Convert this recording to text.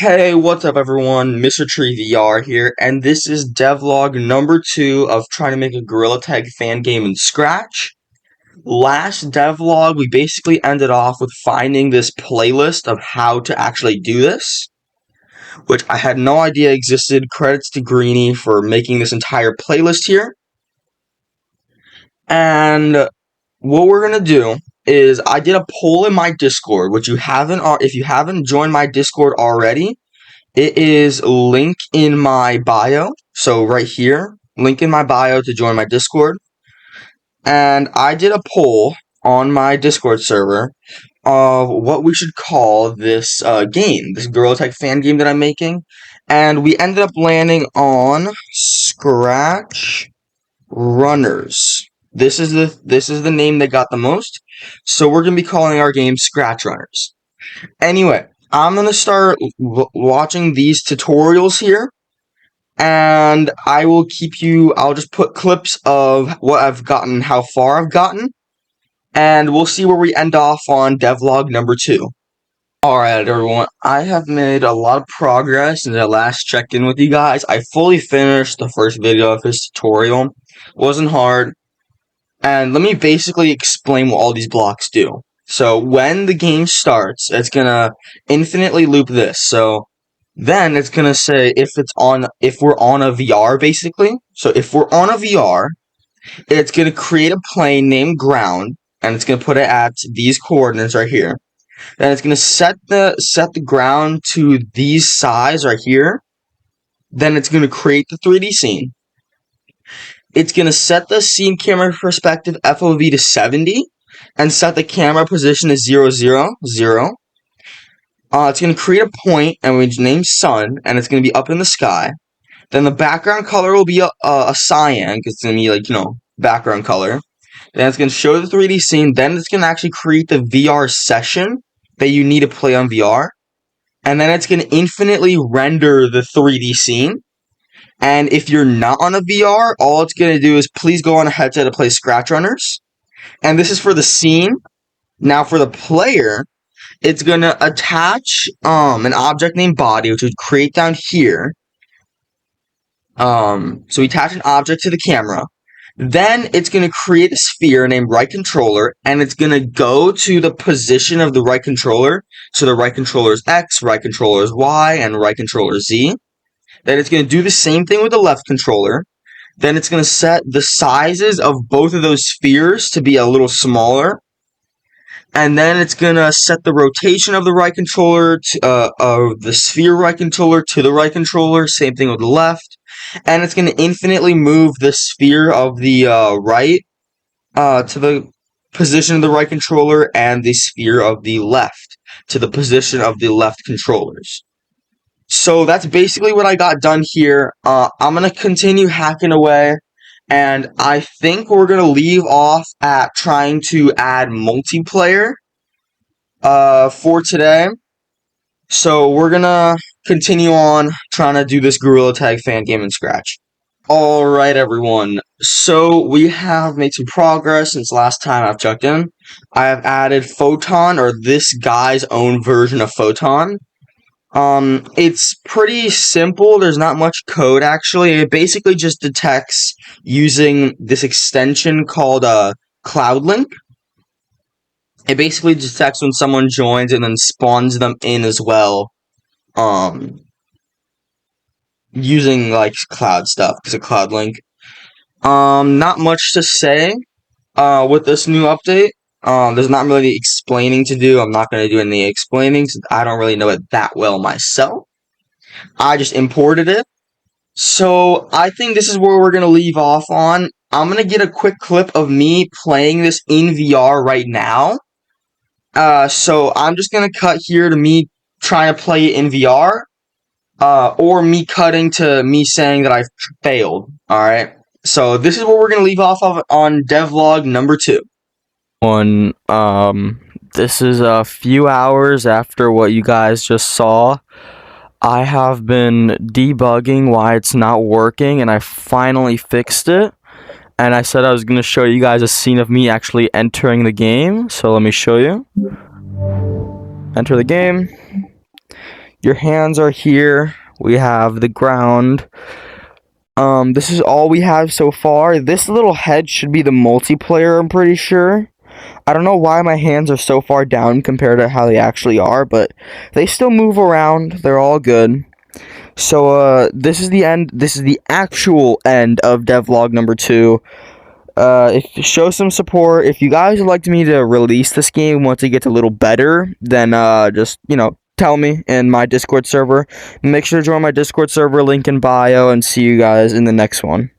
Hey, what's up everyone? Mr.TreeVR here, and this is devlog number 2 of trying to make a Gorilla Tag fan game in Scratch. Last devlog, we basically ended off with finding this playlist of how to actually do this, which I had no idea existed. Credits to Greeny for making this entire playlist here. And what we're gonna do is I did a poll in my Discord, which if you haven't joined my Discord already, it is link in my bio. So right here, link in my bio to join my Discord. And I did a poll on my Discord server of what we should call this game, this Gorilla Tag fan game that I'm making. And we ended up landing on Scratch Runners. This is the name that got the most. So we're gonna be calling our game Scratch Runners. Anyway, I'm gonna start watching these tutorials here, and I'll just put clips of what I've gotten, how far I've gotten, and we'll see where we end off on devlog number 2. Alright everyone, I have made a lot of progress since I last checked in with you guys. I fully finished the first video of this tutorial. It wasn't hard. And let me basically explain what all these blocks do. So when the game starts, it's gonna infinitely loop this. So then it's gonna say if we're on a VR basically. So if we're on a VR, it's gonna create a plane named ground, and it's gonna put it at these coordinates right here. Then it's gonna set the ground to these size right here. Then it's gonna create the 3D scene. It's going to set the scene camera perspective FOV to 70 and set the camera position to 0, 0, 0. It's going to create a point, and we name sun, and it's going to be up in the sky. Then the background color will be a cyan, because it's going to be background color. Then it's going to show the 3D scene. Then it's going to actually create the VR session that you need to play on VR. And then it's going to infinitely render the 3D scene. And if you're not on a VR, all it's going to do is please go on a headset to play Scratch Runners. And this is for the scene. Now for the player, it's going to attach an object named body, which would create down here. So we attach an object to the camera. Then it's going to create a sphere named right controller, and it's going to go to the position of the right controller. So the right controller is X, right controller is Y, and right controller is Z. Then it's going to do the same thing with the left controller. Then it's going to set the sizes of both of those spheres to be a little smaller. And then it's going to set the rotation of the right controller, of the sphere right controller to the right controller. Same thing with the left. And it's going to infinitely move the sphere of the right to the position of the right controller, and the sphere of the left to the position of the left controllers. So that's basically what I got done here. I'm going to continue hacking away, and I think we're going to leave off at trying to add multiplayer for today. So we're going to continue on trying to do this Gorilla Tag fan game in Scratch. Alright everyone, so we have made some progress since last time I've checked in. I have added Photon, or this guy's own version of Photon. It's pretty simple. There's not much code, actually. It basically just detects using this extension called CloudLink. It basically detects when someone joins and then spawns them in as well. Using cloud stuff, because of CloudLink. Not much to say with this new update. There's not really explaining to do. I'm not going to do any explaining since I don't really know it that well myself. I just imported it. So I think this is where we're going to leave off on. I'm going to get a quick clip of me playing this in VR right now. So I'm just going to cut here to me trying to play it in VR. Or me cutting to me saying that I've failed. Alright. So this is what we're going to leave off of on devlog number 2. This is a few hours after what you guys just saw. I have been debugging why it's not working, and I finally fixed it. And I said I was going to show you guys a scene of me actually entering the game, so let me show you. Enter the game. Your hands are here. We have the ground. This is all we have so far. This little head should be the multiplayer, I'm pretty sure. I don't know why my hands are so far down compared to how they actually are, but they still move around. They're all good. So, this is the end. This is the actual end of devlog number 2. If show some support. If you guys would like me to release this game once it gets a little better, then just tell me in my Discord server. Make sure to join my Discord server, link in bio, and see you guys in the next one.